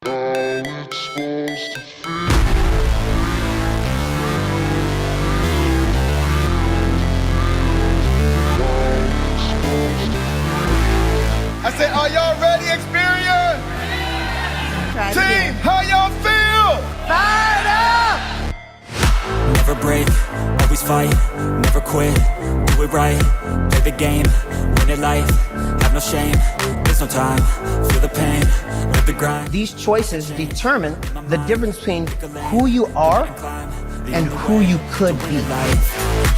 it's supposed to feel. I said, are y'all ready, Xperts? Team, how y'all feel? Fired up! Never break, always fight, never quit, do it right, play the game, win it life, have no shame, there's no time, feel the pain, live the grind. These choices determine the difference between who you are and who you could be.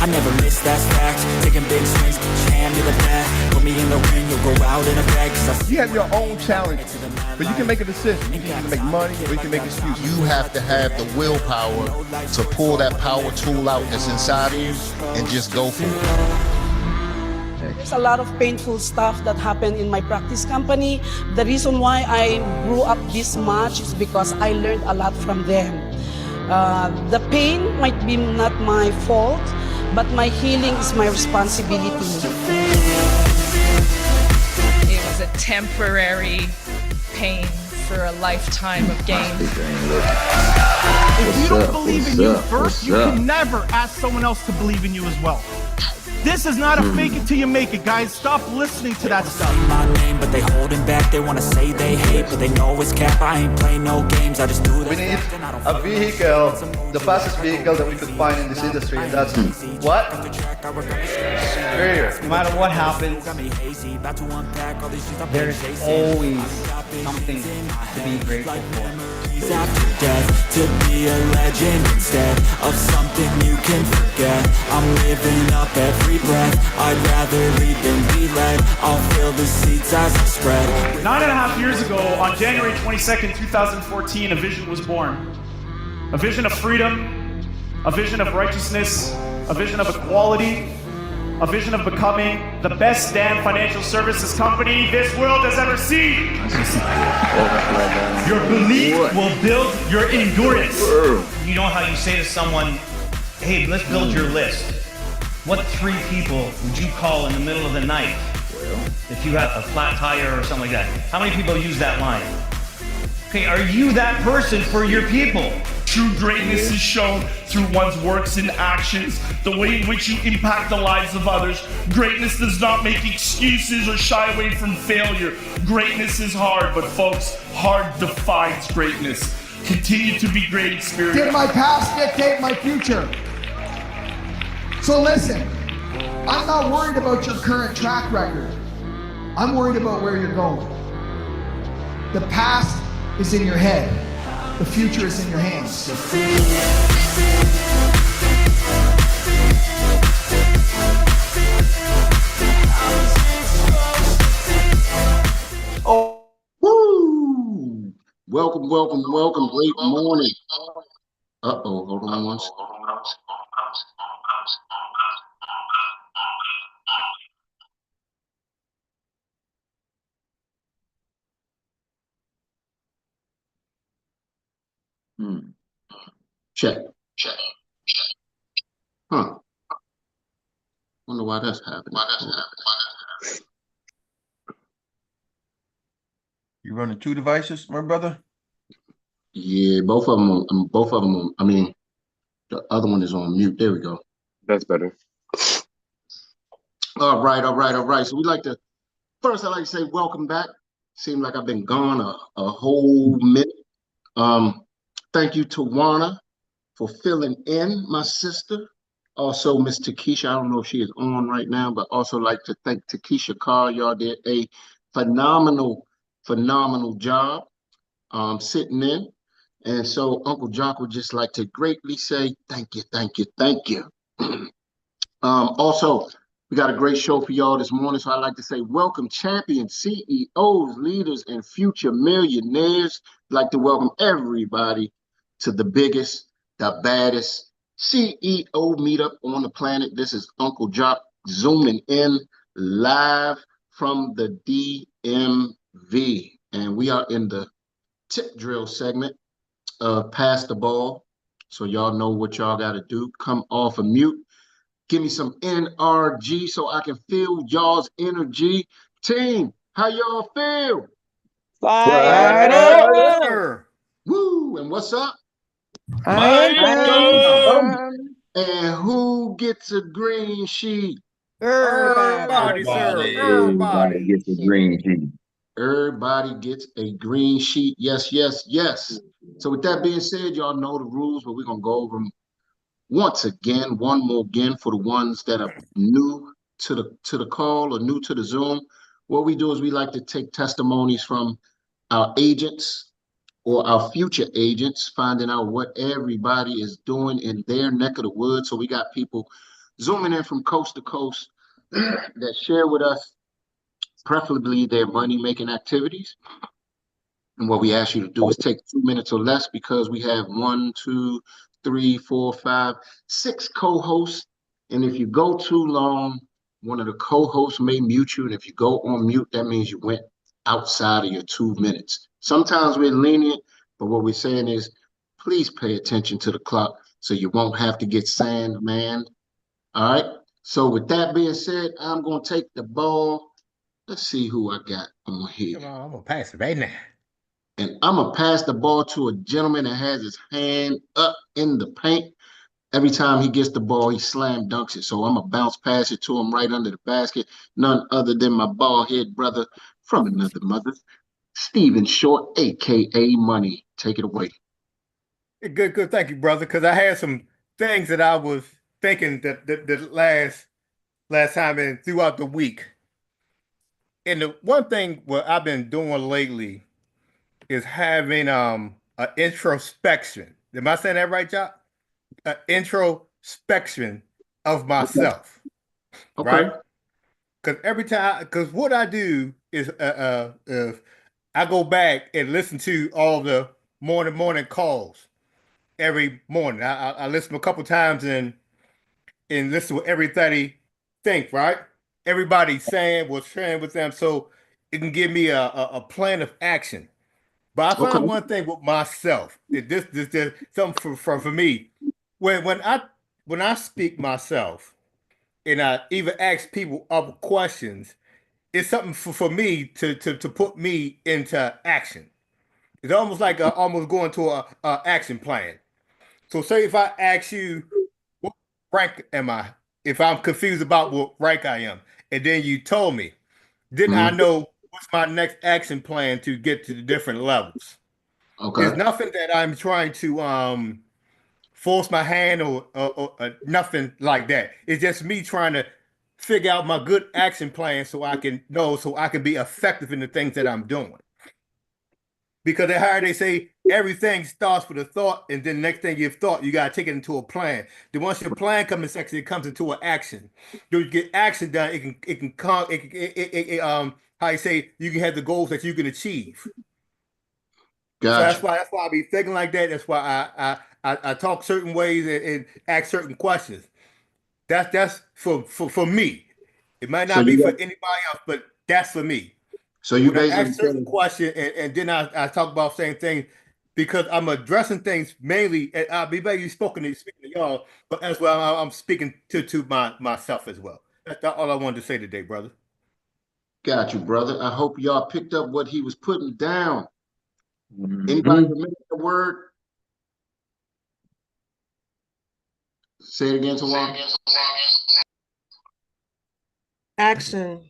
I never miss that fact, taking big swings, hand me the bat, put me in the ring, you'll go out in a bag. You have your own challenges, but you can make a decision. You can either make money or you can make excuses. You have to have the willpower to pull that power tool out that's inside of you and just go for it. There's a lot of painful stuff that happened in my practice company. The reason why I grew up this much is because I learned a lot from them. The pain might be not my fault, but my healing is my responsibility. It was a temporary pain for a lifetime of gain. If you don't believe in you first, you can never ask someone else to believe in you as well. This is not a fake it till you make it, guys. Stop listening to that stuff. My name, but they holding back. They wanna say they hate, but they know it's cap. I ain't playing no games. I just do that. We need a vehicle, the fastest vehicle that we could find in this industry, and that's what? Superior. No matter what happens, there's always something to be grateful for. After death, to be a legend instead of something you can forget. I'm living up every breath. I'd rather lead than be led. I'll fill the seats as I spread. 9.5 years ago, on January 22nd, 2014, a vision was born. A vision of freedom, a vision of righteousness, a vision of equality, a vision of becoming the best damn financial services company this world has ever seen. Your belief will build your endurance. You know how you say to someone, hey, let's build your list. What 3 people would you call in the middle of the night if you had a flat tire or something like that? How many people use that line? Okay, are you that person for your people? True greatness is shown through one's works and actions, the way in which you impact the lives of others. Greatness does not make excuses or shy away from failure. Greatness is hard, but folks, hard defines greatness. Continue to be great, Xperts. Did my past dictate my future? So listen, I'm not worried about your current track record. I'm worried about where you're going. The past is in your head. The future is in your hands. Oh, woo! Welcome, welcome, welcome. Great morning. Uh-oh, hold on one second. Check. Huh. Wonder why that's happening. You running 2 devices, my brother? Yeah, both of them. I mean, the other one is on mute. There we go. That's better. All right. So I'd like to say welcome back. Seems like I've been gone a whole minute. Thank you, Tawana, for filling in, my sister. Also, Miss Takesha, I don't know if she is on right now, but also like to thank Takesha Carr. Y'all did a phenomenal job sitting in. And so Uncle Jock would just like to greatly say thank you. Also, we got a great show for y'all this morning. So I'd like to say welcome champions, CEOs, leaders, and future millionaires. I'd like to welcome everybody to the biggest, the baddest CEO meetup on the planet. This is Uncle Jock zooming in live from the DMV. And we are in the tip drill segment of Pass the Ball. So y'all know what y'all got to do. Come off of mute. Give me some NRG so I can feel y'all's energy. Team, how y'all feel? Fired Sir. Woo! And what's up? And who gets a green sheet? Everybody, sir. Everybody Everybody. gets a green sheet. Everybody gets a green sheet. Yes, yes, yes. So with that being said, y'all know the rules, but we're gonna go over them once again, one more again for the ones that are new to the call or new to the Zoom. What we do is we like to take testimonies from our agents or our future agents, finding out what everybody is doing in their neck of the woods. So we got people zooming in from coast to coast that share with us preferably their money-making activities. And what we ask you to do is take 2 minutes or less because we have 1, 2, 3, 4, 5, 6 co-hosts. And if you go too long, one of the co-hosts may mute you. And if you go on mute, that means you went outside of your 2 minutes. Sometimes we're lenient, but what we're saying is please pay attention to the clock so you won't have to get sandmanned. All right. So with that being said, I'm going to take the ball. Let's see who I got on here. Come on, I'm gonna pass it right now. And I'm going to pass the ball to a gentleman that has his hand up in the paint. Every time he gets the ball, he slam dunks it. So I'm going to bounce pass it to him right under the basket. None other than my bald head brother from another mother, Stephen Short, a.k.a. Money. Take it away. Good. Thank you, brother. Because I had some things that I was thinking that the last time and throughout the week. And the one thing what I've been doing lately is having an introspection. Am I saying that right, Jock? An introspection of myself. Okay. Right? Because what I do is I go back and listen to all the morning calls every morning. I listen a couple times and listen to what everybody think, right? Everybody saying what's sharing with them, so it can give me a plan of action. But I find one thing with myself. This something for me. When I speak myself and I even ask people other questions, it's something for me to put me into action. It's almost like almost going to a action plan. So say if I ask you, what rank am I? If I'm confused about what rank I am, and then you told me, then I know what's my next action plan to get to the different levels. Okay. It's nothing that I'm trying to force my hand or nothing like that. It's just me trying to figure out my good action plan so I can be effective in the things that I'm doing. Because they say everything starts with a thought, and then the next thing you've thought, you gotta take it into a plan. Then once your plan comes in section, it comes into an action. You get action done, how you say you can have the goals that you can achieve. Gotcha. So that's why I be thinking like that. That's why I talk certain ways and ask certain questions. That's for me. It might not be for anybody else, but that's for me. So you when I basically ask certain question and then I talk about same thing because I'm addressing things mainly, and I'll be basically speaking to y'all, but as well I'm speaking to myself as well. That's all I wanted to say today, brother. Got you, brother. I hope y'all picked up what he was putting down. Anybody remember the word? Say it again, Tawanda. Action.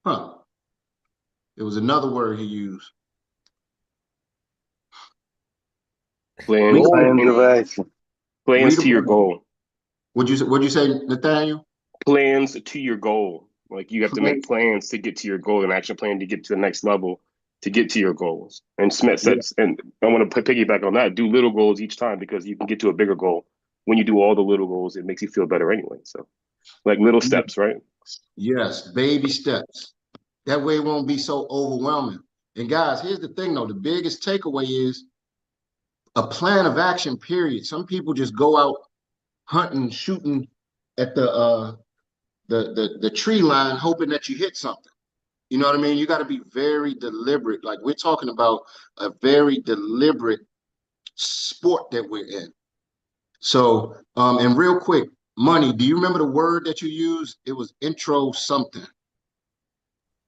Huh. It was another word he used. Plans of action. Plans to your goal. What'd you say, Nathaniel? Plans to your goal. Like you have to make plans to get to your goal, an action plan to get to the next level, to get to your goals. And Smith says, and I want to piggyback on that, do little goals each time because you can get to a bigger goal. When you do all the little goals, it makes you feel better anyway. So like little steps, right? Yes, baby steps. That way it won't be so overwhelming. And guys, here's the thing though, the biggest takeaway is a plan of action, period. Some people just go out hunting, shooting at the tree line, hoping that you hit something. You know what I mean? You got to be very deliberate. Like we're talking about a very deliberate sport that we're in. So, and real quick, Money, do you remember the word that you used? It was intro something.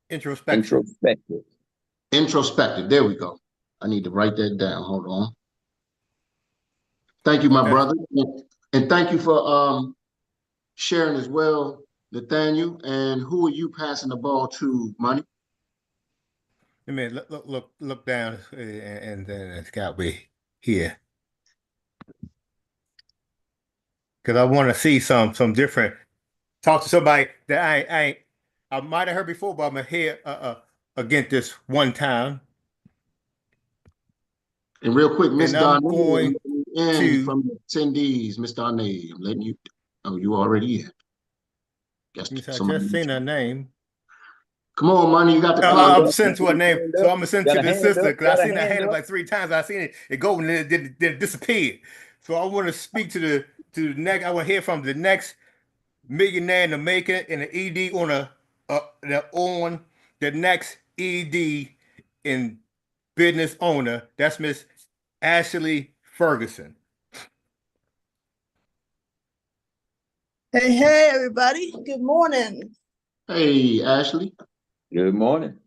Introspective. Introspective. There we go. I need to write that down. Hold on. Thank you, my brother. And thank you for sharing as well, Nathaniel. And who are you passing the ball to, Money? I mean, look down, and then it's got me here because I want to see some different. Talk to somebody that I might have heard before, but I'm gonna hear again this one time. And real quick, Miss And I'm Darnay, going in to. from the attendees, Miss Darnay, I'm letting you. Oh, you already in. Guess I somebody. just seen her name. Come on, Money, you got the clock. I'm sent to her name, so I'm gonna send to the assistant because I seen that hand up like 3 times. I seen it go and then it disappeared. So I want to speak to the next. I want to hear from the next millionaire in the making and the ED on the next ED in business owner. That's Miss Ashley Ferguson. Hey, everybody. Good morning. Hey, Ashley. Good morning.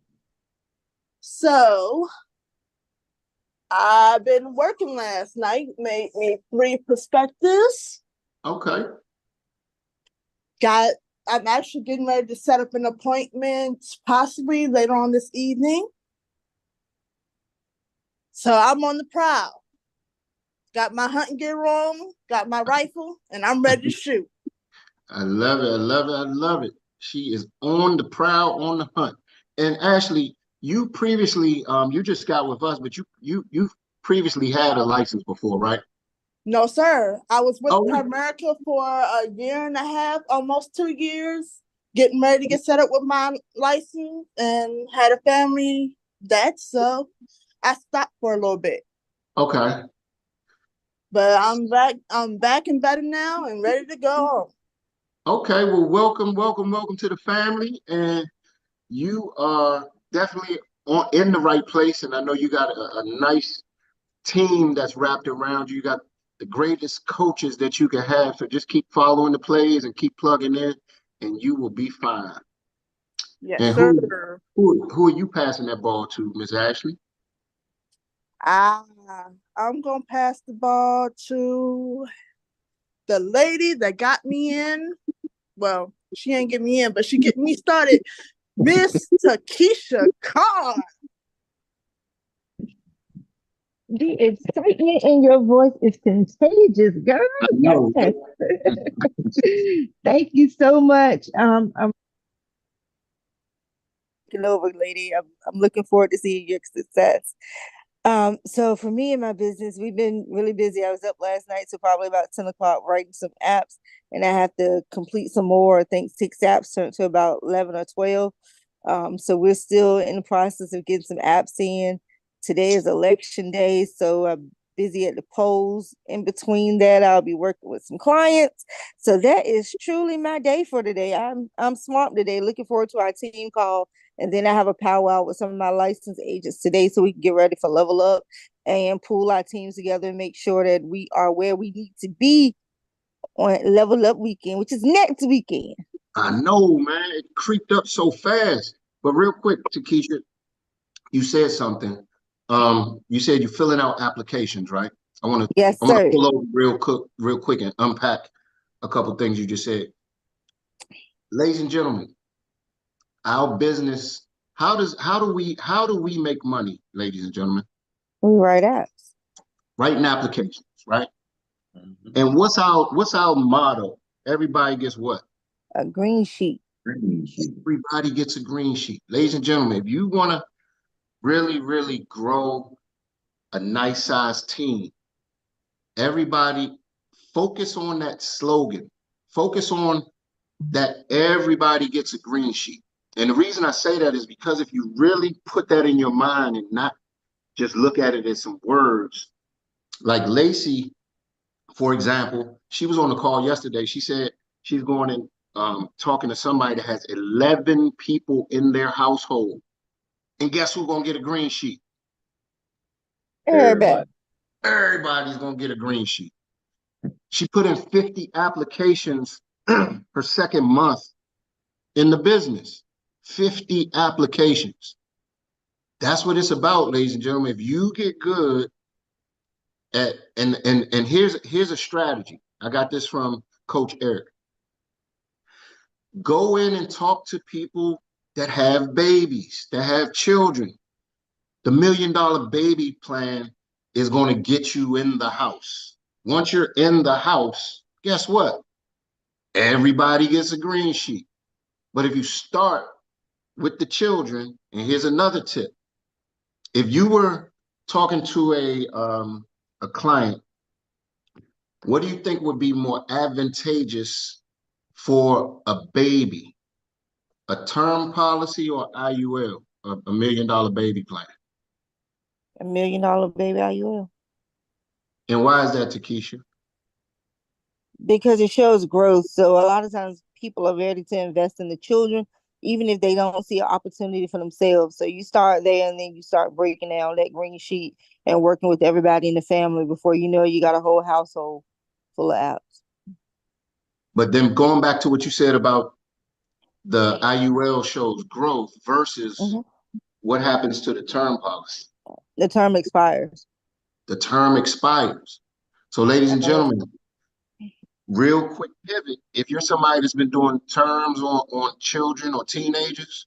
So, I've been working last night, made me 3 perspectives. Okay. I'm actually getting ready to set up an appointment possibly later on this evening. So I'm on the prowl. Got my hunting gear on, got my rifle, and I'm ready to shoot. I love it. I love it. I love it. She is on the prowl, on the hunt. And Ashley, you previously, you just got with us, but you previously had a license before, right? No, sir. I was with Primerica for 1.5 years, almost 2 years, getting ready to get set up with my license and had a family that, so I stopped for a little bit. Okay. But I'm back and better now and ready to go. Okay, well, welcome to the family. And you are definitely in the right place. And I know you got a nice team that's wrapped around you. You got the greatest coaches that you can have. So just keep following the plays and keep plugging in, and you will be fine. Yes, and sir. who are you passing that ball to, Miss Ashley? I'm gonna pass the ball to the lady that got me in. Well, she ain't get me in, but she get me started. Miss Takesha Carr. The excitement in your voice is contagious, girl. No. Yes. Thank you so much. I'm over, lady. I'm looking forward to seeing your success. So for me and my business, we've been really busy. I was up last night, so probably about 10 o'clock writing some apps, and I have to complete some more. I think 6 apps turned to about 11 or 12. So we're still in the process of getting some apps in. Today is election day, so I'm busy at the polls. In between that, I'll be working with some clients. So that is truly my day for today. I'm swamped today. Looking forward to our team call. And then I have a powwow with some of my licensed agents today so we can get ready for Level Up and pull our teams together and make sure that we are where we need to be on Level Up weekend, which is next weekend. I know, man. It creeped up so fast. But real quick, Takesha, you said something. You said you're filling out applications, right? Yes, I'm gonna sir. pull over real quick and unpack a couple things you just said. Ladies and gentlemen, our business, how do we make money, ladies and gentlemen? We write apps. Writing applications, right? And what's our motto? Everybody gets what? A green sheet. Everybody gets a green sheet. Ladies and gentlemen, if you want to really grow a nice sized team, everybody focus on that slogan. Focus on that everybody gets a green sheet. And the reason I say that is because if you really put that in your mind and not just look at it as some words, like Lacey, for example, she was on the call yesterday. She said she's going and talking to somebody that has 11 people in their household. And guess who's going to get a green sheet? Everybody. Everybody's going to get a green sheet. She put in 50 applications her second month in the business. 50 applications. That's what it's about, ladies and gentlemen. If you get good at and here's a strategy. I got this from Coach Eric. Go in and talk to people that have babies, that have children. The $1 million baby plan is going to get you in the house. Once you're in the house, guess what? Everybody gets a green sheet. But if you start with the children, and here's another tip. If you were talking to a client, what do you think would be more advantageous for a baby? A term policy or IUL, a $1 million baby plan? $1 million baby IUL. And why is that, Takesha? Because it shows growth. So a lot of times people are ready to invest in the children, even if they don't see an opportunity for themselves. So you start there and then you start breaking down that green sheet and working with everybody in the family. Before you know it, you got a whole household full of apps. But then going back to what you said about the IUL shows growth versus what happens to the term policy. The term expires. The term expires. So ladies and gentlemen, real quick pivot. If you're somebody that's been doing terms on children or teenagers,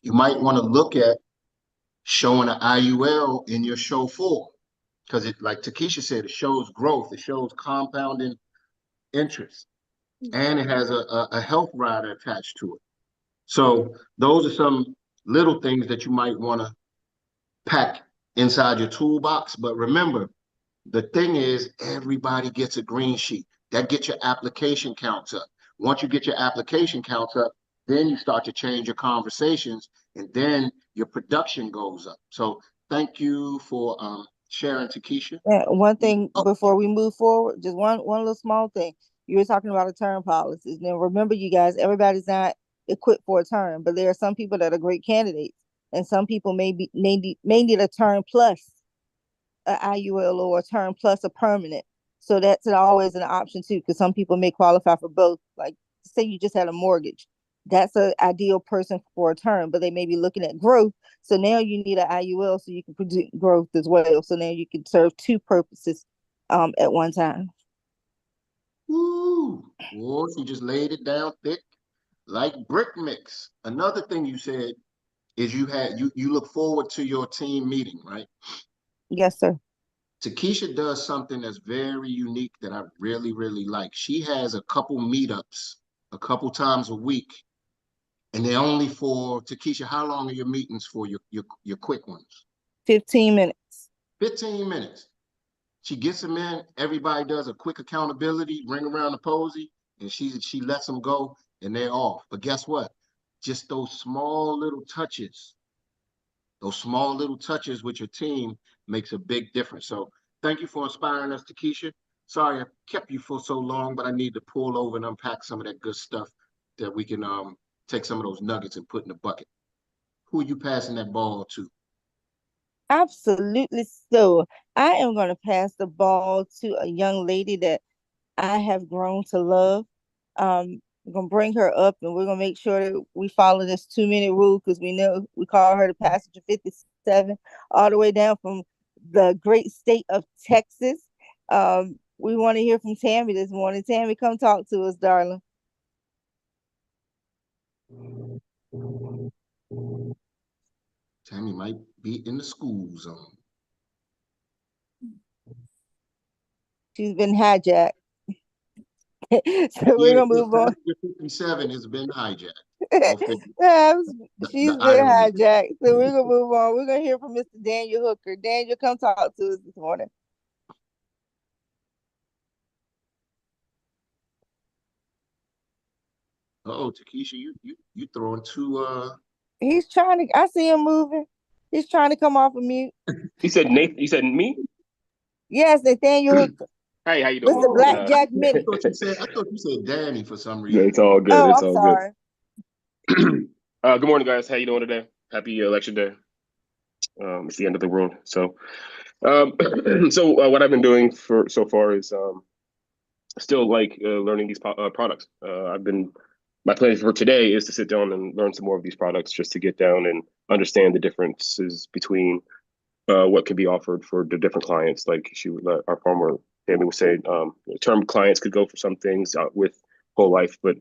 you might want to look at showing an IUL in your show 4. Because it, like Takesha said, it shows growth, it shows compounding interest, and it has a health rider attached to it. So those are some little things that you might want to pack inside your toolbox. But remember, the thing is, everybody gets a green sheet. That gets your application counts up. Once you get your application counts up, then you start to change your conversations, and then your production goes up. So thank you for sharing, Takesha. One thing before we move forward, just one little small thing. You were talking about a term policies. Now remember, you guys, everybody's not equipped for a term, but there are some people that are great candidates, and some people may need a term plus a IUL or a term plus a permanent. So that's always an option too, because some people may qualify for both. Like say you just had a mortgage, that's an ideal person for a term, but they may be looking at growth. So now you need an IUL so you can produce growth as well. So now you can serve two purposes at one time. Woo! Boy, she just laid it down thick like brick mix. Another thing you said is you look forward to your team meeting, right? Yes, sir. Takesha does something that's very unique that I really, really like. She has a couple meetups a couple times a week, and they're only for Takesha. How long are your meetings for your quick ones? 15 minutes. 15 minutes. She gets them in. Everybody does a quick accountability, ring around the posy, and she lets them go, and they're off. But guess what? Just those small little touches with your team makes a big difference. So thank you for inspiring us, Takesha. Sorry I kept you for so long, but I need to pull over and unpack some of that good stuff that we can take some of those nuggets and put in the bucket. Who are you passing that ball to? Absolutely. So I am going to pass the ball to a young lady that I have grown to love. We're going to bring her up and we're going to make sure that we follow this 2-minute rule, because we know we call her the passenger 57 all the way down from the great state of Texas. We want to hear from Tammy this morning. Tammy, come talk to us, darling. Tammy might be in the school zone. She's been hijacked. So we're gonna move on. 57 has been hijacked. She's been hijacked. So we're gonna move on. We're gonna hear from Mr. Daniel Hooker. Daniel, come talk to us this morning. Uh-oh, Takesha, you throwing two He's trying to, I see him moving. He's trying to come off of mute. You said Nate, you said me? Yes, Nathaniel Hooker. Hey, how you doing? Mr. Blackjack Minnie. I thought you said Danny for some reason. It's all good. Oh, it's I'm all sorry. Good. Good morning, guys. How you doing today? Happy election day. It's the end of the world. So, what I've been doing so far is still like learning these products. I've been my plan for today is to sit down and learn some more of these products, just to get down and understand the differences between what can be offered for the different clients. Like our former family was saying, term clients could go for some things with whole life, but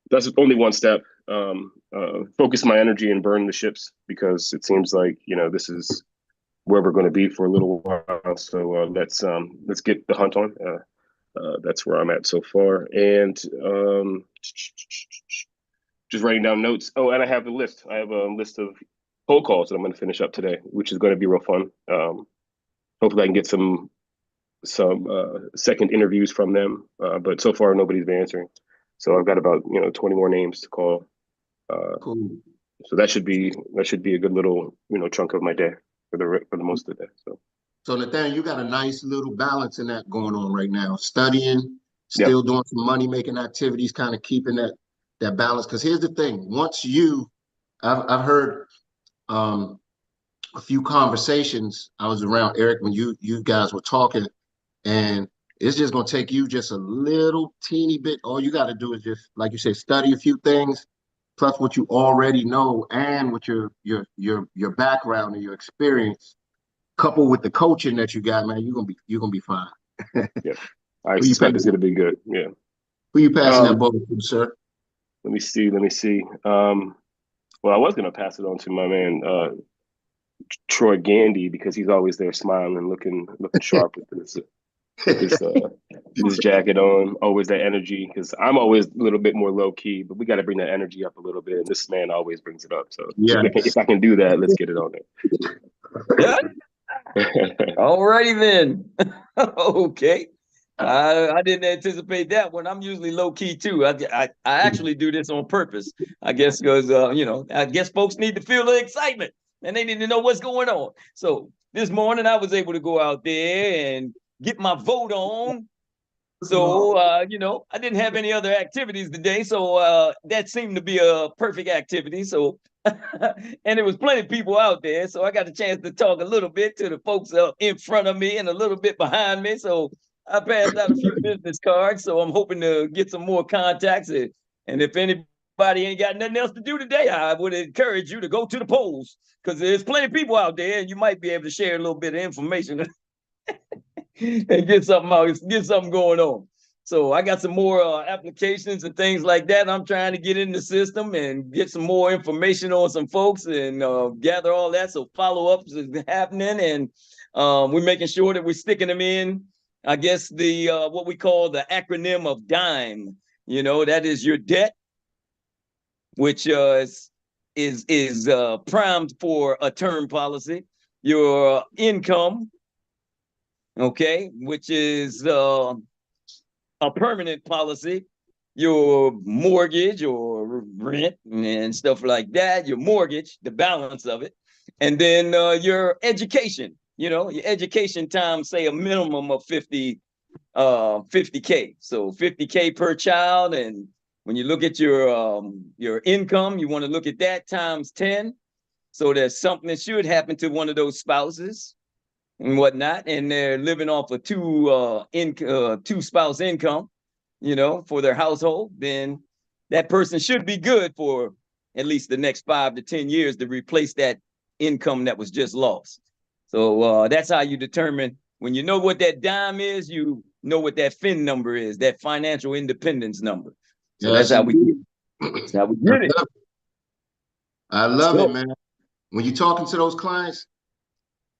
that's only one step. Focus my energy and burn the ships, because it seems like, this is where we're going to be for a little while. So let's get the hunt on. That's where I'm at so far, and just writing down notes. Oh, and I have a list. I have a list of cold calls that I'm going to finish up today, which is going to be real fun. Hopefully, I can get some second interviews from them. But so far, nobody's been answering. So I've got about 20 more names to call. Cool. So that should be a good little chunk of my day for the most of the day. So Nathaniel, you got a nice little balance in that going on right now. Studying, still doing some money making activities, kind of keeping that balance. Because here's the thing: I've heard a few conversations. I was around Eric when you guys were talking, and it's just gonna take you just a little teeny bit. All you got to do is just, like you said, study a few things, plus what you already know, and with your background and your experience, coupled with the coaching that you got, man, you're gonna be fine. Yeah, I suspect it's gonna be good. Yeah. Who you passing that ball to, sir? Let me see. Well, I was gonna pass it on to my man Troy Gandy, because he's always there smiling, looking sharp with his jacket on, always that energy. Because I'm always a little bit more low key, but we got to bring that energy up a little bit. And this man always brings it up. So yeah, if I can do that, let's get it on there. All righty then. Okay. I didn't anticipate that one. I'm usually low key too. I actually do this on purpose, I guess, because I guess folks need to feel the excitement and they need to know what's going on. So this morning I was able to go out there and get my vote on. So I didn't have any other activities today, so that seemed to be a perfect activity. So and there was plenty of people out there, so I got a chance to talk a little bit to the folks in front of me and a little bit behind me. So I passed out a few business cards, so I'm hoping to get some more contacts. And if anybody ain't got nothing else to do today, I would encourage you to go to the polls, because there's plenty of people out there, and you might be able to share a little bit of information and get something going on. So I got some more applications and things like that. I'm trying to get in the system and get some more information on some folks and gather all that. So follow-ups is happening, and we're making sure that we're sticking them in. I guess the what we call the acronym of DIME. That is your debt, which is primed for a term policy. Your income, okay, which is a permanent policy. Your mortgage or rent and stuff like that, your mortgage, the balance of it, and then your education, your education time, say a minimum of 50K. So 50K per child. And when you look at your income, you want to look at that times 10. So there's something that should happen to one of those spouses and whatnot, and they're living off of two spouse income, for their household, then that person should be good for at least the next 5 to 10 years to replace that income that was just lost. So that's how you determine, when you know what that dime is, you know what that FIN number is, that financial independence number. So that's how we get it. I love it, man. When you're talking to those clients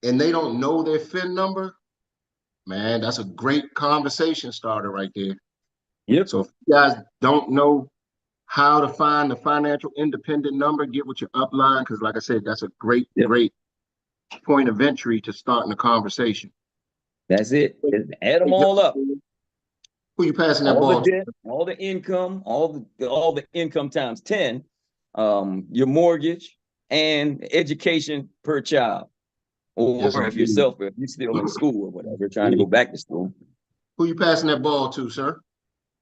and they don't know their FIN number, man, that's a great conversation starter right there. Yep. So if you guys don't know how to find the financial independent number, get with your upline, because like I said, that's a great point of entry to starting the conversation. That's it. Add them all up. Who you passing that ball to? All the income, all the income times 10, your mortgage and education per child. Or if you're still in school or whatever, trying to go back to school. Who you passing that ball to, sir?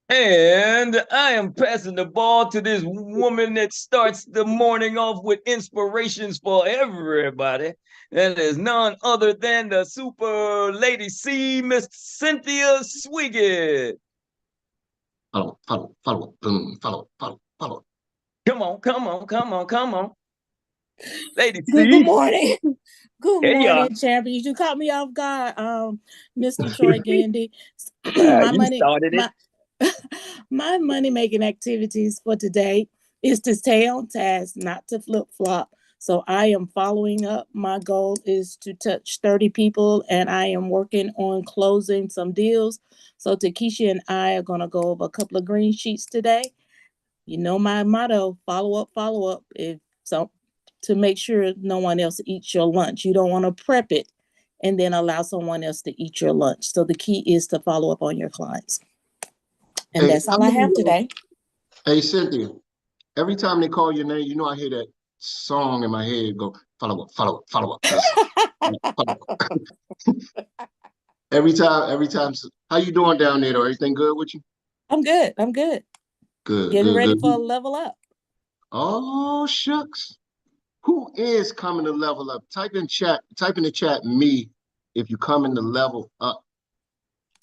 And I am passing the ball to this woman that starts the morning off with inspirations for everybody. That is none other than the super lady C, Miss Cynthia Swiggett. Follow. follow. Come on, come on, come on, come on. Lady Good C. morning. Good Here you are. morning, champions. You caught me off guard, Mr. Troy Gandy. You started it. My money making activities for today is to stay on task, not to flip flop. So I am following up. My goal is to touch 30 people, and I am working on closing some deals. So Takesha and I are going to go over a couple of green sheets today. You know my motto: follow up. If so, to make sure no one else eats your lunch. You don't want to prep it and then allow someone else to eat your lunch. So the key is to follow up on your clients. And that's all I have today. Hey, Cynthia, every time they call your name, you know I hear that song in my head go, follow up, follow up, follow up. Follow up. Every time. How you doing down there, though? Everything good with you? I'm good. Good, Getting good, ready good. for a level up. Oh, shucks. Who is coming to level up? Type in the chat me if you coming to level up.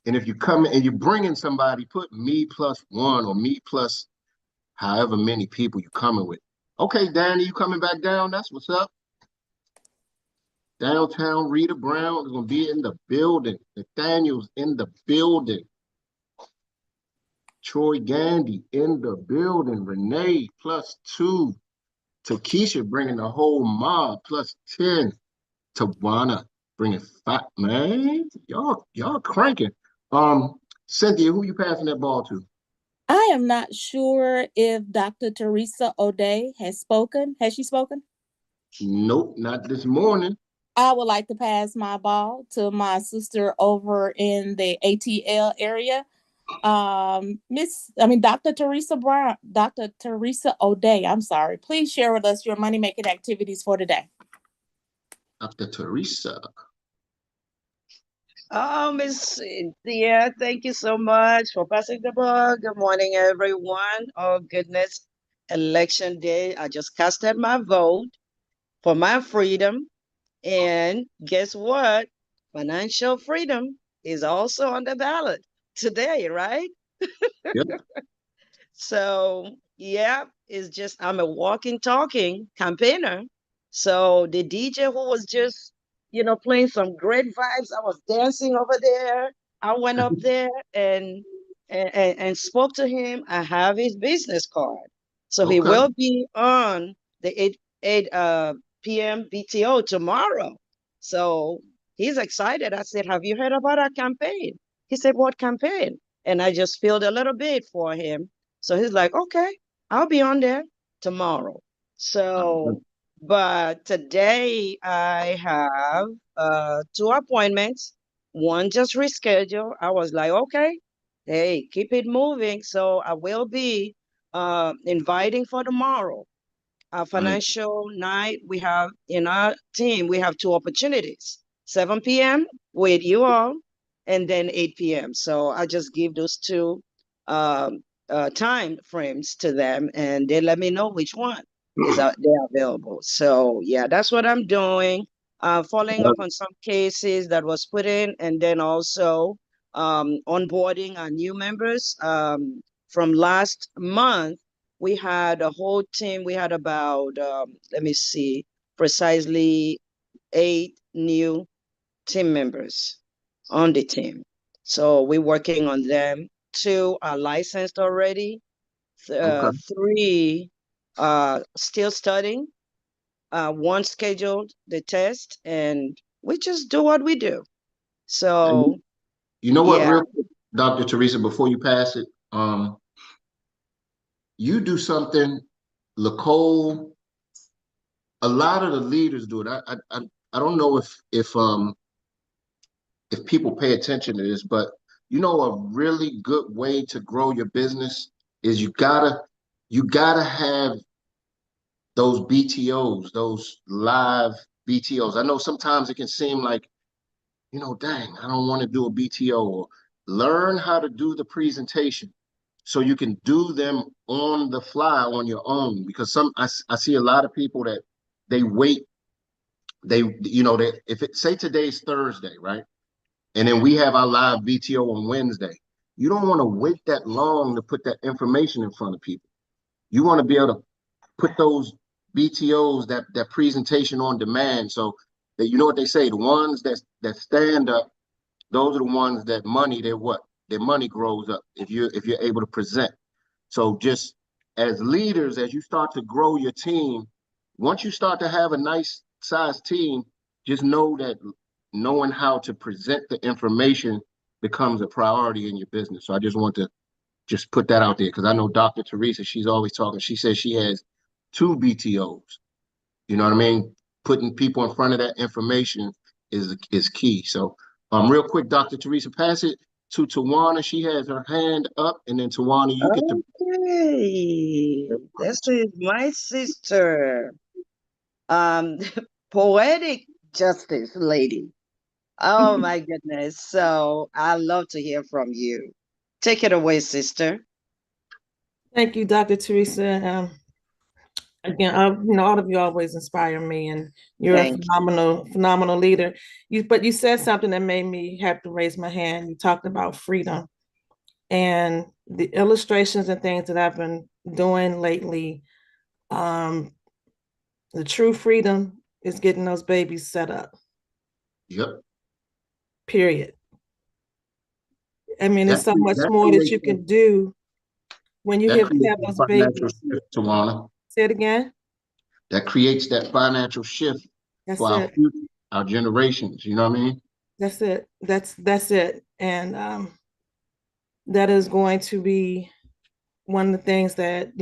And if you come and you're bringing somebody, put me plus one or me plus however many people you coming with. Okay, Danny, you coming back down? That's what's up. Downtown Rita Brown is going to be in the building. Nathaniel's in the building. Troy Gandy in the building. Renee +2. Takesha bringing the whole mob +10. Tawana bringing 5. Man, y'all cranking. Cynthia, who you passing that ball to? I am not sure if Dr. Teresa O'Day has spoken. Has she spoken? Nope, not this morning. I would like to pass my ball to my sister over in the ATL area. Dr. Teresa O'Day, I'm sorry. Please share with us your money-making activities for today. Dr. Teresa. Oh, Miss Cynthia, thank you so much for passing the ball. Good morning, everyone. Oh, goodness. Election day. I just casted my vote for my freedom. And guess what? Financial freedom is also on the ballot today, right? Yep. So, yeah, it's just, I'm a walking, talking campaigner. So the DJ who was just, playing some great vibes, I was dancing over there. I went up there and spoke to him. I have his business card. So he will be on the 8 p.m. BTO tomorrow. So he's excited. I said, have you heard about our campaign? He said, what campaign? And I just filled a little bit for him. So he's like, okay, I'll be on there tomorrow. So, but today I have 2 appointments. One just rescheduled. I was like, okay, hey, keep it moving. So I will be inviting for tomorrow. Our financial night, we have in our team, we have 2 opportunities, 7 p.m. with you all, and then 8 p.m. So I just give those 2 time frames to them, and they let me know which one is they're available. So yeah, that's what I'm doing. Following up on some cases that was put in, and then also onboarding our new members. From last month, we had a whole team. We had about, let me see, precisely 8 new team members on the team. So we're working on them. 2 are licensed already. 3 still studying. 1 scheduled the test, and we just do what we do. So, you know what, yeah. real quick, Dr. Teresa, before you pass it, you do something, Lacole, a lot of the leaders do it. I don't know if people pay attention to this, but a really good way to grow your business is you gotta have those BTOs, those live BTOs. I know sometimes it can seem like, dang, I don't want to do a BTO. Or learn how to do the presentation so you can do them on the fly on your own. Because I see a lot of people that they wait. They if it say today's Thursday, right? And then we have our live BTO on Wednesday. You don't want to wait that long to put that information in front of people. you want to be able to put those BTOs, that presentation on demand, so that, you know what they say, the ones that stand up, those are the ones that their money grows up if you're able to present. So just as leaders, as you start to grow your team, once you start to have a nice sized team, just know that knowing how to present the information becomes a priority in your business. So I just want to just put that out there, because I know Dr. Teresa, she's always talking. She says she has 2 BTOs. You know what I mean? Putting people in front of that information is key. So real quick, Dr. Teresa, pass it to Tawana. She has her hand up, and then Tawana, you get to. Okay, this is my sister, poetic justice lady. Oh my goodness. So I love to hear from you. Take it away, sister. Thank you, Dr. Teresa. Again, all of you always inspire me, and you're a phenomenal leader. But you said something that made me have to raise my hand. You talked about freedom, and the illustrations and things that I've been doing lately. The true freedom is getting those babies set up. Yep. Period. I mean, there's so much more that you can do when you have those babies. Tawana. Say it again. That creates that financial shift for our future, our generations. You know what I mean? That's it. That's it. And that is going to be one of the things that,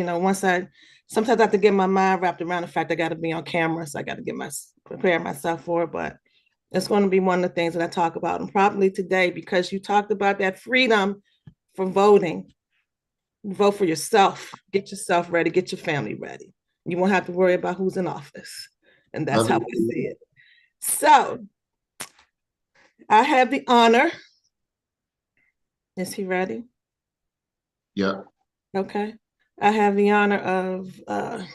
sometimes I have to get my mind wrapped around the fact I got to be on camera, so I got to prepare myself for it. But it's going to be one of the things that I talk about, and probably today, because you talked about that freedom for voting. Vote for yourself. Get yourself ready. Get your family ready. You won't have to worry about who's in office. And that's how I see it. So I have the honor. Is he ready? Yeah. Okay. I have the honor of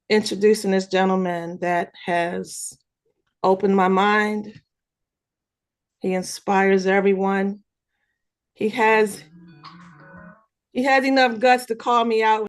introducing this gentleman that has opened my mind. He inspires everyone. He has enough guts to call me out